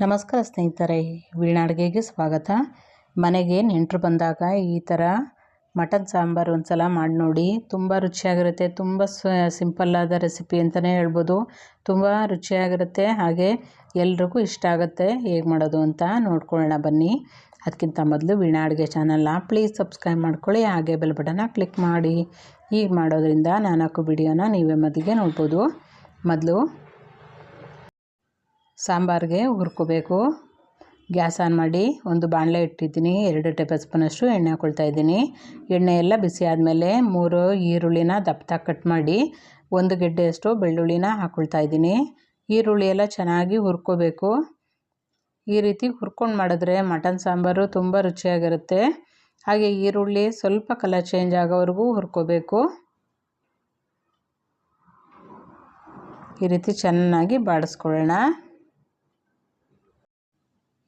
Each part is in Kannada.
ನಮಸ್ಕಾರ ಸ್ನೇಹಿತರೆ, ವೀಣಾ ಅಡುಗೆಗೆ ಸ್ವಾಗತ. ಮನೆಗೆ ನೆಂಟರು ಬಂದಾಗ ಈ ಥರ ಮಟನ್ ಸಾಂಬಾರು ಒಂದು ಸಲ ಮಾಡಿ ನೋಡಿ. ತುಂಬ ರುಚಿಯಾಗಿರುತ್ತೆ. ತುಂಬ ಸಿಂಪಲ್ಲಾದ ರೆಸಿಪಿ ಅಂತಲೇ ಹೇಳ್ಬೋದು. ತುಂಬ ರುಚಿಯಾಗಿರುತ್ತೆ, ಹಾಗೆ ಎಲ್ರಿಗೂ ಇಷ್ಟ ಆಗುತ್ತೆ. ಹೇಗೆ ಮಾಡೋದು ಅಂತ ನೋಡ್ಕೊಳ್ಳೋಣ ಬನ್ನಿ. ಅದಕ್ಕಿಂತ ಮೊದಲು ವೀಣಾ ಅಡುಗೆ ಚಾನಲ್ನ ಪ್ಲೀಸ್ ಸಬ್ಸ್ಕ್ರೈಬ್ ಮಾಡ್ಕೊಳ್ಳಿ, ಹಾಗೆ ಬೆಲ್ ಬಟನ್ನ ಕ್ಲಿಕ್ ಮಾಡಿ. ಹೀಗೆ ಮಾಡೋದ್ರಿಂದ ನಾನು ಹಾಕೋ ವಿಡಿಯೋನ ನೀವೇ ಮೊದಲಿಗೆ ನೋಡ್ಬೋದು. ಮೊದಲು ಸಾಂಬಾರಿಗೆ ಹುರ್ಕೋಬೇಕು. ಗ್ಯಾಸ್ ಆನ್ ಮಾಡಿ ಒಂದು ಬಾಣಲೆ ಇಟ್ಟಿದ್ದೀನಿ. 2 ಟೇಬಲ್ ಸ್ಪೂನಷ್ಟು ಎಣ್ಣೆ ಹಾಕ್ಕೊಳ್ತಾ ಇದ್ದೀನಿ. ಎಣ್ಣೆ ಎಲ್ಲ ಬಿಸಿ ಆದಮೇಲೆ 3 ಈರುಳ್ಳಿನ ದಪ್ಪದಾಗಿ ಕಟ್ ಮಾಡಿ 1 ಗೆಡ್ಡೆಯಷ್ಟು ಬೆಳ್ಳುಳ್ಳಿನ ಹಾಕ್ಕೊಳ್ತಾ ಇದ್ದೀನಿ. ಈರುಳ್ಳಿ ಎಲ್ಲ ಚೆನ್ನಾಗಿ ಹುರ್ಕೋಬೇಕು. ಈ ರೀತಿ ಹುರ್ಕೊಂಡು ಮಾಡಿದ್ರೆ ಮಟನ್ ಸಾಂಬಾರು ತುಂಬ ರುಚಿಯಾಗಿರುತ್ತೆ. ಹಾಗೆ ಈರುಳ್ಳಿ ಸ್ವಲ್ಪ ಕಲರ್ ಚೇಂಜ್ ಆಗೋವರೆಗೂ ಹುರ್ಕೋಬೇಕು. ಈ ರೀತಿ ಚೆನ್ನಾಗಿ ಬಾಡಿಸ್ಕೊಳ್ಳೋಣ.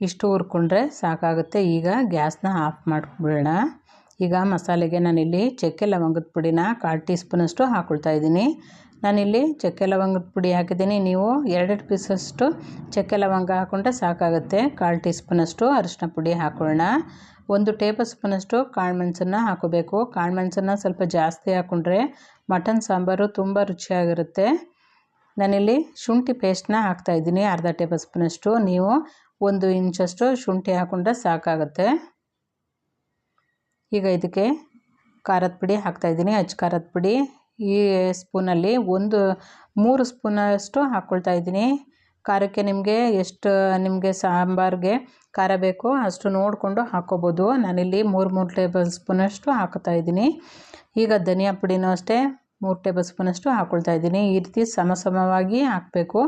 ಇಷ್ಟು ಹುರ್ಕೊಂಡ್ರೆ ಸಾಕಾಗುತ್ತೆ. ಈಗ ಗ್ಯಾಸ್ನ ಆಫ್ ಮಾಡಿಬಿಡೋಣ. ಈಗ ಮಸಾಲೆಗೆ ನಾನಿಲ್ಲಿ ಚಕ್ಕೆ ಲವಂಗದ ಪುಡಿನ 1/4 ಟೀ ಸ್ಪೂನಷ್ಟು ಹಾಕ್ಕೊಳ್ತಾ ಇದ್ದೀನಿ. ನಾನಿಲ್ಲಿ ಚಕ್ಕೆ ಲವಂಗದ ಪುಡಿ ಹಾಕಿದ್ದೀನಿ. ನೀವು 2 ಪೀಸಷ್ಟು ಚಕ್ಕೆ ಲವಂಗ ಹಾಕ್ಕೊಂಡ್ರೆ ಸಾಕಾಗುತ್ತೆ. 1/4 ಟೀ ಸ್ಪೂನಷ್ಟು ಅರಿಶಿನ ಪುಡಿ ಹಾಕ್ಕೊಳ್ಳೋಣ. 1 ಟೇಬಲ್ ಸ್ಪೂನಷ್ಟು ಕಾಳುಮೆಣಸನ್ನು ಹಾಕೋಬೇಕು. ಕಾಳುಮೆಣಸನ್ನು ಸ್ವಲ್ಪ ಜಾಸ್ತಿ ಹಾಕ್ಕೊಂಡ್ರೆ ಮಟನ್ ಸಾಂಬಾರು ತುಂಬ ರುಚಿಯಾಗಿರುತ್ತೆ. ನಾನಿಲ್ಲಿ ಶುಂಠಿ ಪೇಸ್ಟ್ನ ಹಾಕ್ತಾಯಿದ್ದೀನಿ, 1/2 ಟೇಬಲ್ ಸ್ಪೂನಷ್ಟು. ನೀವು 1 ಇಂಚಷ್ಟು ಶುಂಠಿ ಹಾಕ್ಕೊಂಡ್ರೆ ಸಾಕಾಗುತ್ತೆ. ಈಗ ಇದಕ್ಕೆ ಖಾರದ ಪುಡಿ ಹಾಕ್ತಾಯಿದ್ದೀನಿ, ಅಚ್ಚ ಖಾರದ ಪುಡಿ. ಈ ಸ್ಪೂನಲ್ಲಿ 3 ಸ್ಪೂನಷ್ಟು ಹಾಕ್ಕೊಳ್ತಾ ಇದ್ದೀನಿ. ಖಾರಕ್ಕೆ ನಿಮಗೆ ಸಾಂಬಾರಿಗೆ ಖಾರ ಬೇಕೋ ಅಷ್ಟು ನೋಡಿಕೊಂಡು ಹಾಕ್ಕೋಬೋದು. ನಾನಿಲ್ಲಿ 3 ಟೇಬಲ್ ಸ್ಪೂನಷ್ಟು ಹಾಕ್ತಾ ಇದ್ದೀನಿ. ಈಗ ಧನಿಯಾ ಪುಡಿನೂ ಅಷ್ಟೇ 3 ಟೇಬಲ್ ಸ್ಪೂನಷ್ಟು ಹಾಕ್ಕೊಳ್ತಾ ಇದ್ದೀನಿ. ಈ ರೀತಿ ಸಮವಾಗಿ ಹಾಕಬೇಕು.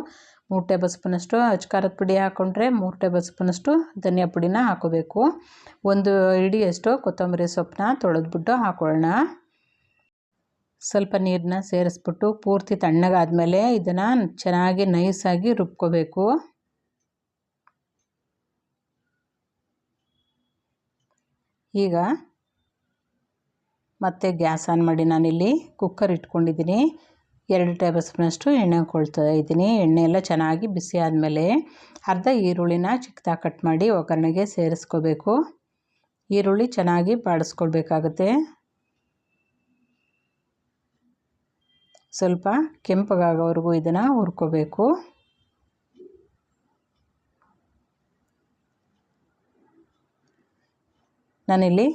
3 ಟೇಬಲ್ ಸ್ಪೂನಷ್ಟು ಅಚ್ಚ ಖಾರದ ಪುಡಿ ಹಾಕ್ಕೊಂಡ್ರೆ 3 ಟೇಬಲ್ ಸ್ಪೂನಷ್ಟು ಧನಿಯಾ ಪುಡಿನ ಹಾಕೋಬೇಕು. 1 ಹಿಡಿಯಷ್ಟು ಕೊತ್ತಂಬರಿ ಸೊಪ್ಪನ್ನ ತೊಳೆದ್ಬಿಟ್ಟು ಹಾಕೊಳ್ಳೋಣ. ಸ್ವಲ್ಪ ನೀರನ್ನ ಸೇರಿಸ್ಬಿಟ್ಟು ಪೂರ್ತಿ ತಣ್ಣಗಾದ್ಮೇಲೆ ಇದನ್ನು ಚೆನ್ನಾಗಿ ನೈಸಾಗಿ ರುಬ್ಕೋಬೇಕು. ಈಗ ಮತ್ತೆ ಗ್ಯಾಸ್ ಆನ್ ಮಾಡಿ ನಾನಿಲ್ಲಿ ಕುಕ್ಕರ್ ಇಟ್ಕೊಂಡಿದ್ದೀನಿ. 2 ಟೇಬಲ್ ಸ್ಪೂನಷ್ಟು ಎಣ್ಣೆ ಹಾಕ್ಕೊಳ್ತಾ ಇದ್ದೀನಿ. ಎಣ್ಣೆ ಎಲ್ಲ ಚೆನ್ನಾಗಿ ಬಿಸಿ ಆದಮೇಲೆ ಅರ್ಧ ಈರುಳ್ಳಿನ ಚಿಕ್ಕದಾಗಿ ಕಟ್ ಮಾಡಿ ಒಗ್ಗರಣೆಗೆ ಸೇರಿಸ್ಕೋಬೇಕು. ಈರುಳ್ಳಿ ಚೆನ್ನಾಗಿ ಬಾಡಿಸ್ಕೊಳ್ಬೇಕಾಗುತ್ತೆ. ಸ್ವಲ್ಪ ಕೆಂಪಗಾಗೋವರೆಗೂ ಇದನ್ನು ಹುರ್ಕೋಬೇಕು. ನಾನಿಲ್ಲಿ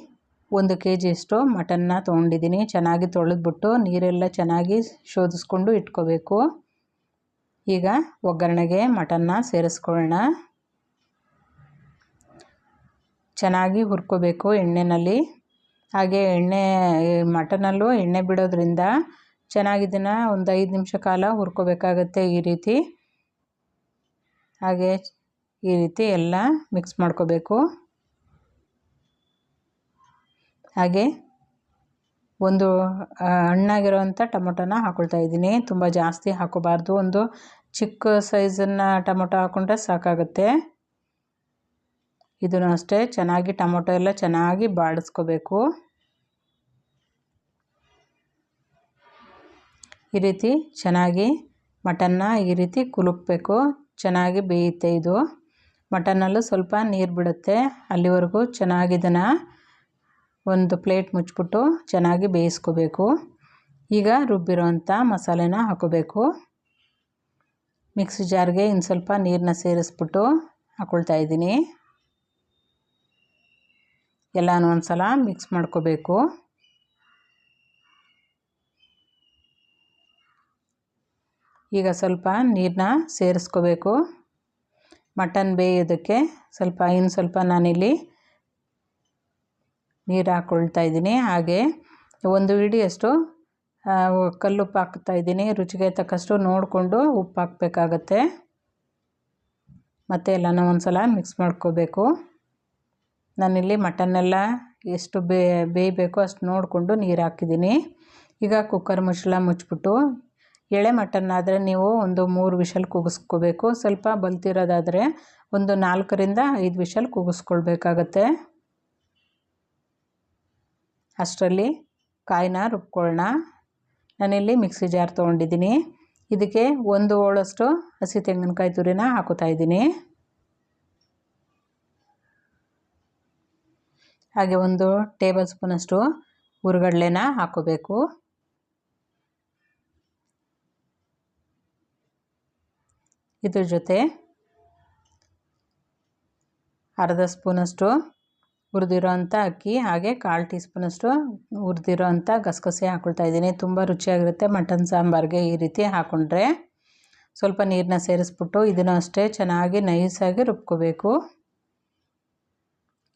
1 kgಯಷ್ಟು ಮಟನ್ನ ತೊಗೊಂಡಿದ್ದೀನಿ. ಚೆನ್ನಾಗಿ ತೊಳೆದ್ಬಿಟ್ಟು ನೀರೆಲ್ಲ ಚೆನ್ನಾಗಿ ಶೋಧಿಸ್ಕೊಂಡು ಇಟ್ಕೋಬೇಕು. ಈಗ ಒಗ್ಗರಣೆಗೆ ಮಟನ್ನ ಸೇರಿಸ್ಕೊಳ್ಳೋಣ. ಚೆನ್ನಾಗಿ ಹುರ್ಕೋಬೇಕು ಎಣ್ಣೆಯಲ್ಲಿ. ಹಾಗೆ ಮಟನಲ್ಲೂ ಎಣ್ಣೆ ಬಿಡೋದ್ರಿಂದ ಚೆನ್ನಾಗಿದ್ದನ್ನು ಒಂದು 5 ನಿಮಿಷ ಕಾಲ ಹುರ್ಕೋಬೇಕಾಗತ್ತೆ. ಈ ರೀತಿ ಹಾಗೆ ಈ ರೀತಿ ಎಲ್ಲ ಮಿಕ್ಸ್ ಮಾಡ್ಕೋಬೇಕು. ಹಾಗೆ ಒಂದು ಹಣ್ಣಾಗಿರೋವಂಥ ಟೊಮೊಟೊನ ಹಾಕ್ಕೊಳ್ತಾ ಇದ್ದೀನಿ. ತುಂಬ ಜಾಸ್ತಿ ಹಾಕೋಬಾರ್ದು. ಒಂದು ಚಿಕ್ಕ ಸೈಜನ್ನು ಟೊಮೊಟೊ ಹಾಕ್ಕೊಂಡ್ರೆ ಸಾಕಾಗುತ್ತೆ. ಇದನ್ನು ಅಷ್ಟೇ ಚೆನ್ನಾಗಿ ಟೊಮೊಟೊ ಎಲ್ಲ ಚೆನ್ನಾಗಿ ಬಾಡಿಸ್ಕೋಬೇಕು. ಈ ರೀತಿ ಚೆನ್ನಾಗಿ ಮಟನ್ನ ಈ ರೀತಿ ಕುಲುಕಬೇಕು. ಚೆನ್ನಾಗಿ ಬೇಯುತ್ತೆ ಇದು. ಮಟನ್ನಲ್ಲೂ ಸ್ವಲ್ಪ ನೀರು ಬಿಡುತ್ತೆ. ಅಲ್ಲಿವರೆಗೂ ಚೆನ್ನಾಗಿ ಇದನ್ನು ಒಂದು ಪ್ಲೇಟ್ ಮುಚ್ಚಿಬಿಟ್ಟು ಚೆನ್ನಾಗಿ ಬೇಯಿಸ್ಕೋಬೇಕು. ಈಗ ರುಬ್ಬಿರೋವಂಥ ಮಸಾಲೆನ ಹಾಕೋಬೇಕು. ಮಿಕ್ಸಿ ಜಾರ್ಗೆ ಇನ್ನು ಸ್ವಲ್ಪ ನೀರನ್ನ ಸೇರಿಸ್ಬಿಟ್ಟು ಹಾಕ್ಕೊಳ್ತಾ ಇದ್ದೀನಿ. ಎಲ್ಲನೂ ಒಂದು ಸಲ ಮಿಕ್ಸ್ ಮಾಡ್ಕೋಬೇಕು. ಈಗ ಸ್ವಲ್ಪ ನೀರನ್ನ ಸೇರಿಸ್ಕೋಬೇಕು. ಮಟನ್ ಬೇಯೋದಕ್ಕೆ ಇನ್ನು ಸ್ವಲ್ಪ ನಾನಿಲ್ಲಿ ನೀರು ಹಾಕ್ಕೊಳ್ತಾ ಇದ್ದೀನಿ. ಹಾಗೆ 1 ಹಿಡಿಯಷ್ಟು ಕಲ್ಲುಪ್ಪು ಹಾಕ್ತಾ ಇದ್ದೀನಿ. ರುಚಿಗೆ ತಕ್ಕಷ್ಟು ನೋಡಿಕೊಂಡು ಉಪ್ಪು ಹಾಕಬೇಕಾಗತ್ತೆ. ಮತ್ತು ಎಲ್ಲನೂ ಒಂದು ಸಲ ಮಿಕ್ಸ್ ಮಾಡ್ಕೋಬೇಕು. ನಾನಿಲ್ಲಿ ಮಟನ್ನೆಲ್ಲ ಎಷ್ಟು ಬೇಯಬೇಕೋ ಅಷ್ಟು ನೋಡಿಕೊಂಡು ನೀರು ಹಾಕಿದ್ದೀನಿ. ಈಗ ಕುಕ್ಕರ್ ಮುಚ್ಚಿಬಿಟ್ಟು ಎಳೆ ಮಟನ್ ಆದರೆ ನೀವು ಒಂದು 3 ವಿಷಲ್ ಕೂಗಿಸ್ಕೋಬೇಕು. ಸ್ವಲ್ಪ ಬಲ್ತಿರೋದಾದರೆ ಒಂದು 4 ರಿಂದ 5 ವಿಷಲ್ ಕೂಗಿಸ್ಕೊಳ್ಬೇಕಾಗತ್ತೆ. ಅಷ್ಟರಲ್ಲಿ ಕಾಯಿನ ರುಬ್ಕೊಳ್ಳೋಣ. ನಾನಿಲ್ಲಿ ಮಿಕ್ಸಿ ಜಾರ್ ತೊಗೊಂಡಿದ್ದೀನಿ. ಇದಕ್ಕೆ 1 ಹೋಳಷ್ಟು ಹಸಿ ತೆಂಗಿನಕಾಯಿ ತುರಿನ ಹಾಕೋತಾ ಇದ್ದೀನಿ. ಹಾಗೆ 1 ಟೇಬಲ್ ಸ್ಪೂನಷ್ಟು ಹುರ್ಗಡ್ಲೆನ ಹಾಕೋಬೇಕು. ಇದ್ರ ಜೊತೆ ಅರ್ಧ ಸ್ಪೂನಷ್ಟು ಹುರಿದಿರೋ ಅಂಥ ಅಕ್ಕಿ, ಹಾಗೆ 1/4 ಟೀ ಸ್ಪೂನಷ್ಟು ಹುರಿದಿರೋ ಅಂಥ ಗಸಗಸೆ ಹಾಕ್ಕೊಳ್ತಾ ಇದ್ದೀನಿ. ತುಂಬ ರುಚಿಯಾಗಿರುತ್ತೆ ಮಟನ್ ಸಾಂಬಾರಿಗೆ ಈ ರೀತಿ ಹಾಕ್ಕೊಂಡ್ರೆ. ಸ್ವಲ್ಪ ನೀರನ್ನ ಸೇರಿಸ್ಬಿಟ್ಟು ಇದನ್ನು ಅಷ್ಟೇ ಚೆನ್ನಾಗಿ ನೈಸಾಗಿ ರುಬ್ಕೋಬೇಕು.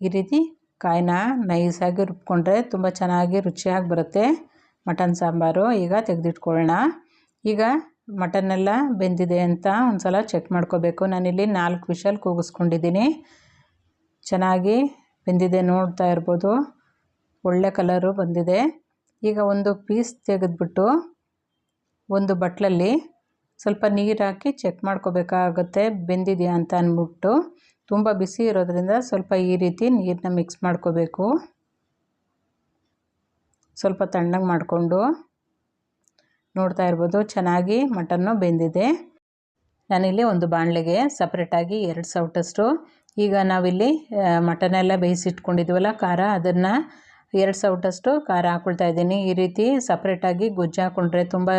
ಈ ರೀತಿ ಕಾಯಿನ ನೈಸಾಗಿ ರುಬ್ಕೊಂಡ್ರೆ ತುಂಬ ಚೆನ್ನಾಗಿ ರುಚಿಯಾಗಿ ಬರುತ್ತೆ ಮಟನ್ ಸಾಂಬಾರು. ಈಗ ತೆಗೆದಿಟ್ಕೊಳ್ಳೋಣ. ಈಗ ಮಟನ್ನೆಲ್ಲ ಬೆಂದಿದೆ ಅಂತ ಒಂದು ಸಲ ಚೆಕ್ ಮಾಡ್ಕೋಬೇಕು. ನಾನಿಲ್ಲಿ 4 ವಿಷಲ್ ಕೂಗಿಸ್ಕೊಂಡಿದ್ದೀನಿ. ಚೆನ್ನಾಗಿ ಬೆಂದಿದೆ, ನೋಡ್ತಾ ಇರ್ಬೋದು. ಒಳ್ಳೆ ಕಲರು ಬಂದಿದೆ. ಈಗ ಒಂದು ಪೀಸ್ ತೆಗೆದುಬಿಟ್ಟು ಒಂದು ಬಟ್ಲಲ್ಲಿ ಸ್ವಲ್ಪ ನೀರು ಹಾಕಿ ಚೆಕ್ ಮಾಡ್ಕೋಬೇಕಾಗುತ್ತೆ ಬೆಂದಿದೆಯಾ ಅಂತ ಅಂದ್ಬಿಟ್ಟು. ತುಂಬ ಬಿಸಿ ಇರೋದ್ರಿಂದ ಸ್ವಲ್ಪ ಈ ರೀತಿ ನೀರನ್ನ ಮಿಕ್ಸ್ ಮಾಡ್ಕೋಬೇಕು. ಸ್ವಲ್ಪ ತಣ್ಣಗೆ ಮಾಡಿಕೊಂಡು ನೋಡ್ತಾ ಇರ್ಬೋದು ಚೆನ್ನಾಗಿ ಮಟನ್ನು ಬೆಂದಿದೆ. ನಾನಿಲ್ಲಿ ಒಂದು ಬಾಣಲೆಗೆ ಸಪ್ರೇಟಾಗಿ 2 ಸೌಟಷ್ಟು ಈಗ ನಾವಿಲ್ಲಿ ಮಟನೆಲ್ಲ ಬೇಯಿಸಿಟ್ಕೊಂಡಿದ್ವಲ್ಲ ಖಾರ, ಅದನ್ನು 2 ಸೌಟಷ್ಟು ಖಾರ ಹಾಕ್ಕೊಳ್ತಾ ಇದ್ದೀನಿ. ಈ ರೀತಿ ಸಪ್ರೇಟಾಗಿ ಗೊಜ್ಜು ಹಾಕ್ಕೊಂಡ್ರೆ ತುಂಬ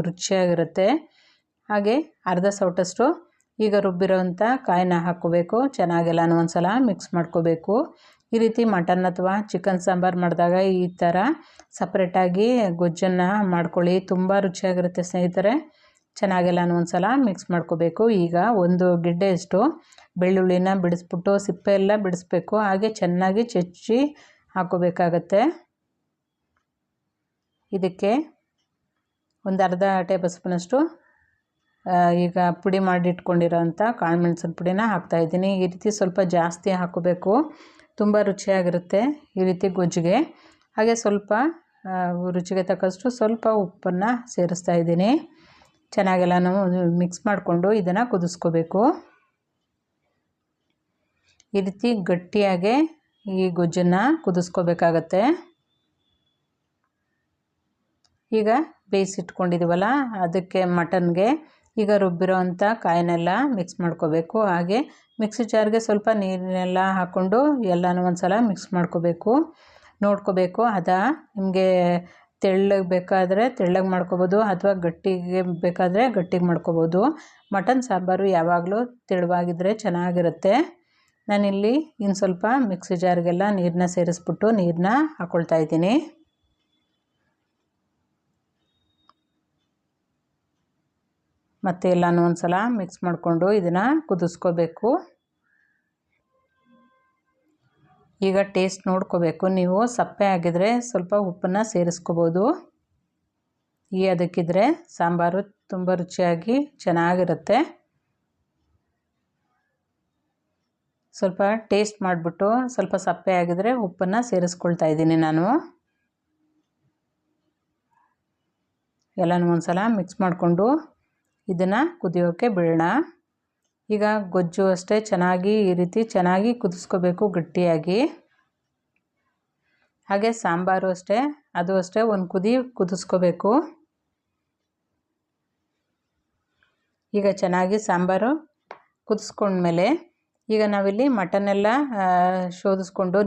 ರುಚಿಯಾಗಿರುತ್ತೆ. ಹಾಗೆ ಅರ್ಧ ಸೌಟಷ್ಟು ಈಗ ರುಬ್ಬಿರೋಂಥ ಕಾಯಿನ ಹಾಕ್ಕೋಬೇಕು. ಚೆನ್ನಾಗೆಲ್ಲನೂ ಒಂದು ಸಲ ಮಿಕ್ಸ್ ಮಾಡ್ಕೋಬೇಕು. ಈ ರೀತಿ ಮಟನ್ ಅಥವಾ ಚಿಕನ್ ಸಾಂಬಾರು ಮಾಡಿದಾಗ ಈ ಥರ ಸಪ್ರೇಟಾಗಿ ಗೊಜ್ಜನ್ನು ಮಾಡ್ಕೊಳ್ಳಿ, ತುಂಬ ರುಚಿಯಾಗಿರುತ್ತೆ ಸ್ನೇಹಿತರೆ. ಚೆನ್ನಾಗೆಲ್ಲನೂ ಒಂದು ಸಲ ಮಿಕ್ಸ್ ಮಾಡ್ಕೋಬೇಕು. ಈಗ 1 ಗೆಡ್ಡೆಯಷ್ಟು ಬೆಳ್ಳುಳ್ಳಿನ ಬಿಡಿಸ್ಬಿಟ್ಟು ಸಿಪ್ಪೆ ಎಲ್ಲ ಬಿಡಿಸ್ಬೇಕು. ಹಾಗೆ ಚೆನ್ನಾಗಿ ಚಚ್ಚಿ ಹಾಕ್ಕೋಬೇಕಾಗತ್ತೆ. ಇದಕ್ಕೆ ಒಂದು ಅರ್ಧ ಟೇಬಲ್ ಸ್ಪೂನಷ್ಟು ಈಗ ಪುಡಿ ಮಾಡಿಟ್ಕೊಂಡಿರೋಂಥ ಕಾಳು ಮೆಣಸಿನ ಪುಡಿನ ಹಾಕ್ತಾಯಿದ್ದೀನಿ. ಈ ರೀತಿ ಸ್ವಲ್ಪ ಜಾಸ್ತಿ ಹಾಕ್ಕೋಬೇಕು, ತುಂಬ ರುಚಿಯಾಗಿರುತ್ತೆ ಈ ರೀತಿ ಗೊಜ್ಜಿಗೆ. ಹಾಗೆ ಸ್ವಲ್ಪ ರುಚಿಗೆ ತಕ್ಕಷ್ಟು ಸ್ವಲ್ಪ ಉಪ್ಪನ್ನು ಸೇರಿಸ್ತಾ ಇದ್ದೀನಿ. ಚೆನ್ನಾಗೆಲ್ಲನೂ ಮಿಕ್ಸ್ ಮಾಡಿಕೊಂಡು ಇದನ್ನು ಕುದಿಸ್ಕೋಬೇಕು. ಈ ರೀತಿ ಗಟ್ಟಿಯಾಗೆ ಈ ಗೊಜ್ಜನ್ನು ಕುದಿಸ್ಕೋಬೇಕಾಗತ್ತೆ. ಈಗ ಬೇಯಿಸಿಟ್ಕೊಂಡಿದ್ದೀವಲ್ಲ ಅದಕ್ಕೆ ಮಟನ್ಗೆ ಈಗ ರುಬ್ಬಿರೋ ಅಂಥ ಕಾಯಿನೆಲ್ಲ ಮಿಕ್ಸ್ ಮಾಡ್ಕೋಬೇಕು. ಹಾಗೆ ಮಿಕ್ಸಿ ಜಾರ್ಗೆ ಸ್ವಲ್ಪ ನೀರನ್ನೆಲ್ಲ ಹಾಕ್ಕೊಂಡು ಎಲ್ಲನೂ ಒಂದು ಸಲ ಮಿಕ್ಸ್ ಮಾಡ್ಕೋಬೇಕು. ನೋಡ್ಕೋಬೇಕು ನಿಮಗೆ ತೆಳ್ಳಗೆ ಬೇಕಾದರೆ ತೆಳ್ಳಗೆ ಮಾಡ್ಕೋಬೋದು, ಅಥವಾ ಗಟ್ಟಿಗೆ ಬೇಕಾದರೆ ಗಟ್ಟಿಗೆ ಮಾಡ್ಕೋಬೋದು. ಮಟನ್ ಸಾಂಬಾರು ಯಾವಾಗಲೂ ತೆಳುವಾಗಿದ್ದರೆ ಚೆನ್ನಾಗಿರುತ್ತೆ. ನಾನಿಲ್ಲಿ ಇನ್ನು ಸ್ವಲ್ಪ ಮಿಕ್ಸಿ ಜಾರ್ಗೆಲ್ಲ ನೀರನ್ನ ಸೇರಿಸ್ಬಿಟ್ಟು ನೀರನ್ನ ಹಾಕ್ಕೊಳ್ತಾ ಇದ್ದೀನಿ. ಮತ್ತು ಎಲ್ಲನೂ ಒಂದು ಸಲ ಮಿಕ್ಸ್ ಮಾಡಿಕೊಂಡು ಇದನ್ನು ಕುದಿಸ್ಕೋಬೇಕು. ಈಗ ಟೇಸ್ಟ್ ನೋಡ್ಕೋಬೇಕು. ನೀವು ಸಪ್ಪೆ ಆಗಿದ್ದರೆ ಸ್ವಲ್ಪ ಉಪ್ಪನ್ನು ಸೇರಿಸ್ಕೋಬೋದು. ಅದಕ್ಕಿದ್ರೆ ಸಾಂಬಾರು ತುಂಬ ರುಚಿಯಾಗಿ ಚೆನ್ನಾಗಿರುತ್ತೆ. ಸ್ವಲ್ಪ ಟೇಸ್ಟ್ ಮಾಡಿಬಿಟ್ಟು ಸ್ವಲ್ಪ ಸಪ್ಪೆ ಆಗಿದ್ದರೆ ಉಪ್ಪನ್ನು ಸೇರಿಸ್ಕೊಳ್ತಾ ಇದ್ದೀನಿ ನಾನು. ಎಲ್ಲನೂ ಒಂದು ಸಲ ಮಿಕ್ಸ್ ಮಾಡಿಕೊಂಡು ಇದನ್ನು ಕುದಿಯೋಕ್ಕೆ ಬಿಡೋಣ. ಈಗ ಗೊಜ್ಜು ಅಷ್ಟೇ ಚೆನ್ನಾಗಿ ಈ ರೀತಿ ಚೆನ್ನಾಗಿ ಕುದಿಸ್ಕೋಬೇಕು ಗಟ್ಟಿಯಾಗಿ. ಹಾಗೆ ಸಾಂಬಾರು ಅಷ್ಟೇ, ಅದು ಅಷ್ಟೇ ಒಂದು ಕುದಿ ಕುದಿಸ್ಕೋಬೇಕು. ಈಗ ಚೆನ್ನಾಗಿ ಸಾಂಬಾರು ಕುದಿಸ್ಕೊಂಡ್ಮೇಲೆ ಈಗ ನಾವಿಲ್ಲಿ ಮಟನ್ನೆಲ್ಲ ಶೋಧಿಸ್ಕೊಂಡು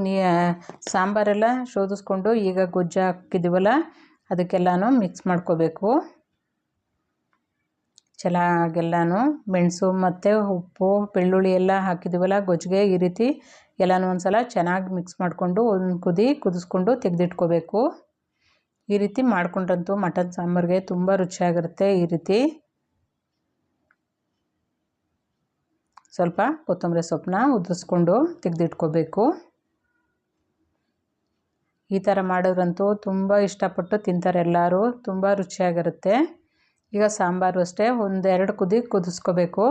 ಸಾಂಬಾರೆಲ್ಲ ಶೋಧಿಸ್ಕೊಂಡು ಈಗ ಗೊಜ್ಜು ಹಾಕಿದ್ದೀವಲ್ಲ ಅದಕ್ಕೆಲ್ಲನೂ ಮಿಕ್ಸ್ ಮಾಡ್ಕೋಬೇಕು. ಚೆನ್ನಾಗೆಲ್ಲನೂ ಮೆಣಸು ಮತ್ತು ಉಪ್ಪು ಬೆಳ್ಳುಳ್ಳಿ ಎಲ್ಲ ಹಾಕಿದ್ದೀವಲ್ಲ ಗೊಜ್ಜಿಗೆ, ಈ ರೀತಿ ಎಲ್ಲನೂ ಒಂದು ಸಲ ಚೆನ್ನಾಗಿ ಮಿಕ್ಸ್ ಮಾಡಿಕೊಂಡು ಒಂದು ಕುದಿ ಕುದಿಸ್ಕೊಂಡು ತೆಗೆದಿಟ್ಕೋಬೇಕು. ಈ ರೀತಿ ಮಾಡ್ಕೊಂಡ್ರಂತೂ ಮಟನ್ ಸಾಂಬಾರಿಗೆ ತುಂಬ ರುಚಿಯಾಗಿರುತ್ತೆ. ಈ ರೀತಿ ಸ್ವಲ್ಪ ಕೊತ್ತಂಬರಿ ಸೊಪ್ಪನ್ನ ಉದುರಿಸ್ಕೊಂಡು ತೆಗೆದಿಟ್ಕೋಬೇಕು. ಈ ಥರ ಮಾಡೋದ್ರಂತೂ ತುಂಬ ಇಷ್ಟಪಟ್ಟು ತಿಂತಾರೆ ಎಲ್ಲರೂ, ತುಂಬ ರುಚಿಯಾಗಿರುತ್ತೆ. ಈಗ ಸಾಂಬಾರು ಅಷ್ಟೇ 1-2 ಕುದಿ ಕುದಿಸ್ಕೋಬೇಕು.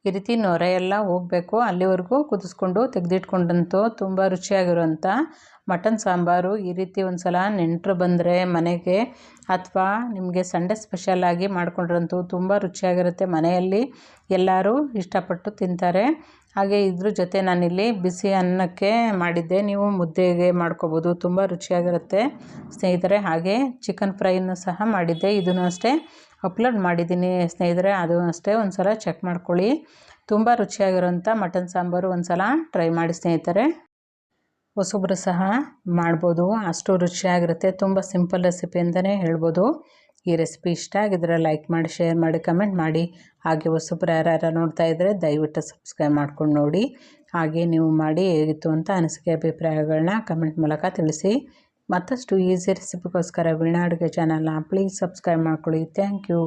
ಈ ರೀತಿ ನೊರೆ ಎಲ್ಲ ಹೋಗಬೇಕು ಅಲ್ಲಿವರೆಗೂ ಕುದಿಸ್ಕೊಂಡು ತೆಗೆದಿಟ್ಕೊಂಡಂತೂ ತುಂಬ ರುಚಿಯಾಗಿರುವಂಥ ಮಟನ್ ಸಾಂಬಾರು. ಈ ರೀತಿ ಒಂದು ಸಲ ನೆಂಟರು ಬಂದರೆ ಮನೆಗೆ ಅಥವಾ ನಿಮಗೆ ಸಂಡೇ ಸ್ಪೆಷಲಾಗಿ ಮಾಡ್ಕೊಂಡ್ರಂತೂ ತುಂಬ ರುಚಿಯಾಗಿರುತ್ತೆ. ಮನೆಯಲ್ಲಿ ಎಲ್ಲರೂ ಇಷ್ಟಪಟ್ಟು ತಿಂತಾರೆ. ಹಾಗೆ ಇದ್ರ ಜೊತೆ ನಾನಿಲ್ಲಿ ಬಿಸಿ ಅನ್ನಕ್ಕೆ ಮಾಡಿದ್ದೆ, ನೀವು ಮುದ್ದೆಗೆ ಮಾಡ್ಕೋಬೋದು, ತುಂಬ ರುಚಿಯಾಗಿರುತ್ತೆ ಸ್ನೇಹಿತರೆ. ಹಾಗೆ ಚಿಕನ್ ಫ್ರೈನೂ ಸಹ ಮಾಡಿದ್ದೆ, ಇದನ್ನು ಅಷ್ಟೇ ಅಪ್ಲೋಡ್ ಮಾಡಿದ್ದೀನಿ ಸ್ನೇಹಿತರೆ, ಅದು ಅಷ್ಟೇ ಒಂದು ಸಲ ಚೆಕ್ ಮಾಡ್ಕೊಳ್ಳಿ. ತುಂಬ ರುಚಿಯಾಗಿರೋಂಥ ಮಟನ್ ಸಾಂಬಾರು ಒಂದು ಸಲ ಟ್ರೈ ಮಾಡಿ ಸ್ನೇಹಿತರೆ. ಹೊಸೊಬ್ಬರು ಸಹ ಮಾಡ್ಬೋದು, ಅಷ್ಟು ರುಚಿಯಾಗಿರುತ್ತೆ. ತುಂಬ ಸಿಂಪಲ್ ರೆಸಿಪಿ ಅಂತಲೇ ಹೇಳ್ಬೋದು. ಈ ರೆಸಿಪಿ ಇಷ್ಟ ಆಗಿದ್ರೆ ಲೈಕ್ ಮಾಡಿ, ಶೇರ್ ಮಾಡಿ, ಕಮೆಂಟ್ ಮಾಡಿ. ಹಾಗೆ ಹೊಸೊಬ್ಬರು ಯಾರ್ಯಾರು ನೋಡ್ತಾ ಇದ್ದರೆ ದಯವಿಟ್ಟು ಸಬ್ಸ್ಕ್ರೈಬ್ ಮಾಡ್ಕೊಂಡು ನೋಡಿ. ಹಾಗೆ ನೀವು ಮಾಡಿ ಹೇಗಿತ್ತು ಅಂತ ಅನಿಸಿಕೆ ಅಭಿಪ್ರಾಯಗಳನ್ನ ಕಮೆಂಟ್ ಮೂಲಕ ತಿಳಿಸಿ. ಮತ್ತಷ್ಟು ಈಸಿ ರೆಸಿಪಿಗೋಸ್ಕರ ವೀಣಾ ಅಡುಗೆ ಚಾನಲ್ನ ಪ್ಲೀಸ್ ಸಬ್ಸ್ಕ್ರೈಬ್ ಮಾಡ್ಕೊಳ್ಳಿ. Thank you.